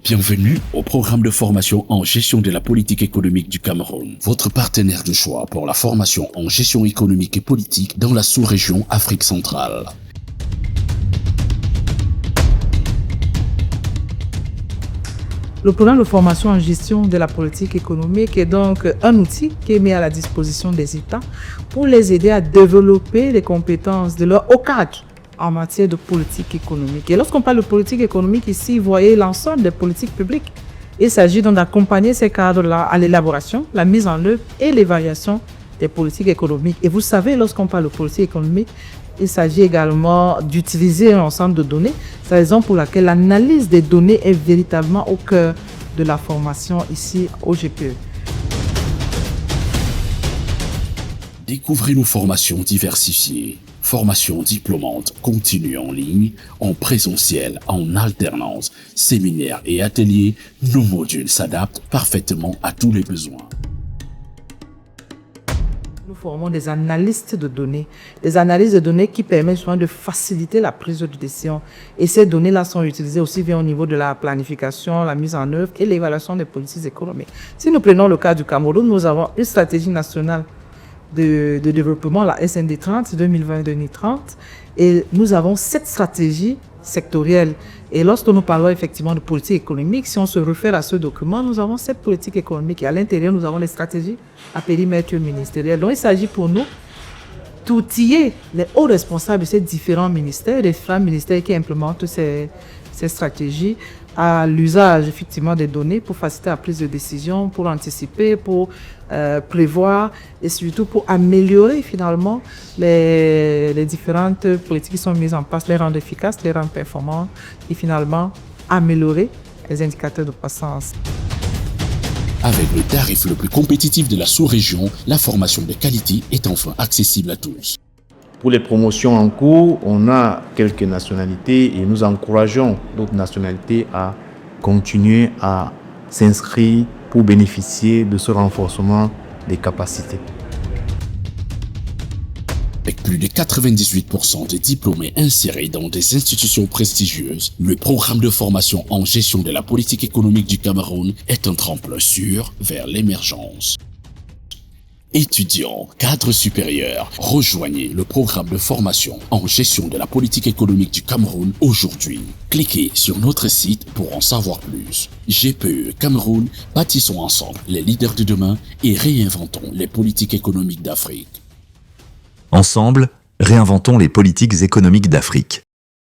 Bienvenue au programme de formation en gestion de la politique économique du Cameroun, votre partenaire de choix pour la formation en gestion économique et politique dans la sous-région Afrique centrale. Le programme de formation en gestion de la politique économique est donc un outil qui est mis à la disposition des États pour les aider à développer les compétences de leur haut cadre en matière de politique économique. Et lorsqu'on parle de politique économique ici, vous voyez l'ensemble des politiques publiques. Il s'agit donc d'accompagner ces cadres-là à l'élaboration, la mise en œuvre et l'évaluation des politiques économiques. Et vous savez, lorsqu'on parle de politique économique, il s'agit également d'utiliser un ensemble de données. C'est la raison pour laquelle l'analyse des données est véritablement au cœur de la formation ici au GPE. Découvrez nos formations diversifiées. Formations diplômantes continues en ligne, en présentiel, en alternance, séminaires et ateliers, nos modules s'adaptent parfaitement à tous les besoins. Nous formons des analystes de données. Des analyses de données qui permettent souvent de faciliter la prise de décision. Et ces données-là sont utilisées aussi bien au niveau de la planification, la mise en œuvre et l'évaluation des politiques économiques. Si nous prenons le cas du Cameroun, nous avons une stratégie nationale de développement, la SND 30, 2020-2030, et nous avons 7 stratégies sectorielles. Et lorsque nous parlons effectivement de politique économique, si on se réfère à ce document, nous avons 7 politiques économiques et à l'intérieur, nous avons les stratégies à périmètre ministériel. Donc, il s'agit pour nous d'outiller les hauts responsables de ces différents ministères, les différents ministères qui implémentent ces stratégies à l'usage effectivement des données pour faciliter la prise de décision, pour anticiper, pour prévoir et surtout pour améliorer finalement les différentes politiques qui sont mises en place, les rendre efficaces, les rendre performantes et finalement améliorer les indicateurs de croissance. Avec le tarif le plus compétitif de la sous-région, la formation de qualité est enfin accessible à tous. Pour les promotions en cours, on a quelques nationalités et nous encourageons d'autres nationalités à continuer à s'inscrire pour bénéficier de ce renforcement des capacités. Avec plus de 98% des diplômés insérés dans des institutions prestigieuses, le programme de formation en gestion de la politique économique du Cameroun est un tremplin sûr vers l'émergence. Étudiants, cadres supérieurs, rejoignez le programme de formation en gestion de la politique économique du Cameroun aujourd'hui. Cliquez sur notre site pour en savoir plus. GPE Cameroun, bâtissons ensemble les leaders de demain et réinventons les politiques économiques d'Afrique. Ensemble, réinventons les politiques économiques d'Afrique.